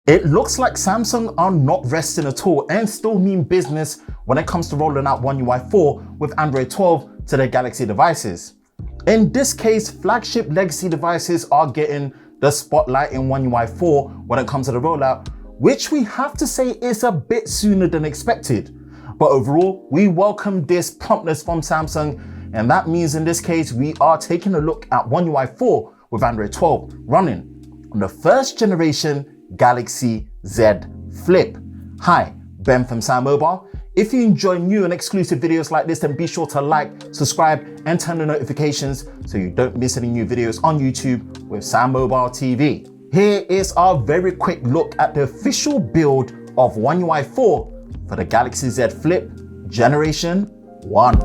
It looks like Samsung are not resting at all and still mean business when it comes to rolling out One UI 4 with Android 12 to their Galaxy devices. In this case, flagship legacy devices are getting the spotlight in One UI 4 when it comes to the rollout, which we have to say is a bit sooner than expected. But overall, we welcome this promptness from Samsung, and that means in this case, we are taking a look at One UI 4 with Android 12 running on the first generation Galaxy Z Flip. Hi, Ben from SamMobile. If you enjoy new and exclusive videos like this, then be sure to like, subscribe, and turn on notifications so you don't miss any new videos on YouTube with SamMobile TV. Here is our very quick look at the official build of One UI 4 for the Galaxy Z Flip Generation 1.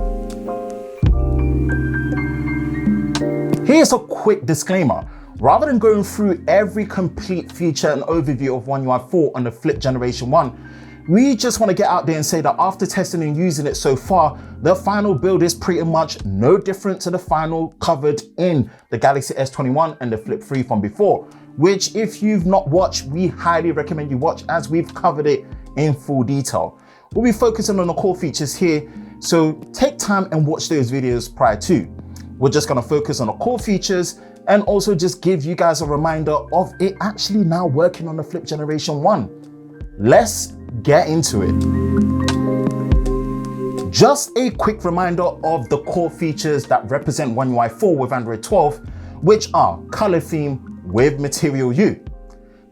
Here's a quick disclaimer. Rather than going through every complete feature and overview of One UI 4 on the Flip Generation 1, we just want to get out there and say that after testing and using it so far, the final build is pretty much no different to the final covered in the Galaxy S21 and the Flip 3 from before, which if you've not watched, we highly recommend you watch as we've covered it in full detail. We'll be focusing on the core features here, so take time and watch those videos prior to. We're just going to focus on the core features and also just give you guys a reminder of it actually now working on the Flip Generation 1. Let's get into it. Just a quick reminder of the core features that represent One UI 4 with Android 12, which are color theme with Material U,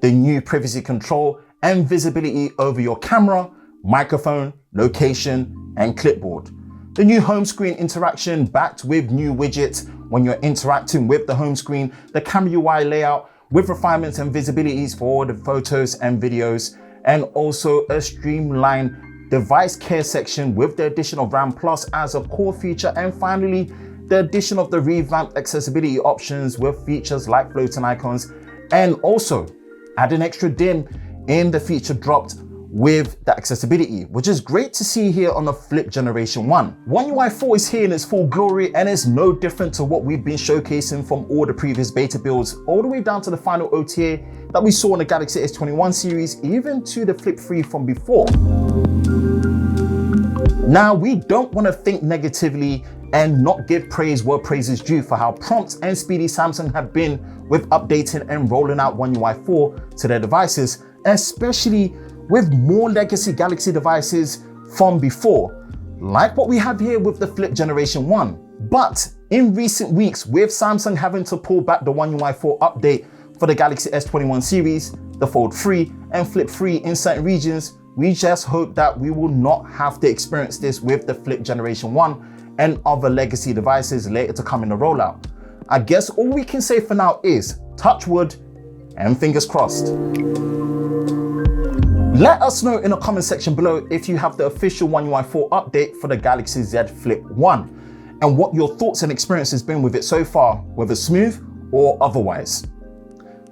the new privacy control and visibility over your camera, microphone, location, and clipboard. The new home screen interaction backed with new widgets when you're interacting with the home screen, the camera UI layout with refinements and visibilities for the photos and videos, and also a streamlined device care section with the addition of RAM Plus as a core feature, and finally, the addition of the revamped accessibility options with features like floating icons, and also add an extra dim in the feature dropped with the accessibility, which is great to see here on the Flip Generation 1. One UI 4 is here in its full glory and is no different to what we've been showcasing from all the previous beta builds, all the way down to the final OTA that we saw in the Galaxy S21 series, even to the Flip 3 from before. Now, we don't want to think negatively and not give praise where praise is due for how prompt and speedy Samsung have been with updating and rolling out One UI 4 to their devices, especially with more legacy Galaxy devices from before, like what we have here with the Flip Generation 1. But in recent weeks, with Samsung having to pull back the One UI 4 update for the Galaxy S21 series, the Fold 3 and Flip 3 in certain regions, we just hope that we will not have to experience this with the Flip Generation 1 and other legacy devices later to come in the rollout. I guess all we can say for now is touch wood and fingers crossed. Let us know in the comment section below if you have the official One UI 4 update for the Galaxy Z Flip 1 and what your thoughts and experience has been with it so far, whether smooth or otherwise.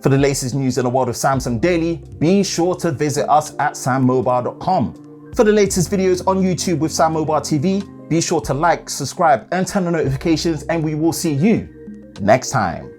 For the latest news in the world of Samsung Daily, be sure to visit us at sammobile.com. For the latest videos on YouTube with SamMobile TV, be sure to like, subscribe, and turn on notifications, and we will see you next time.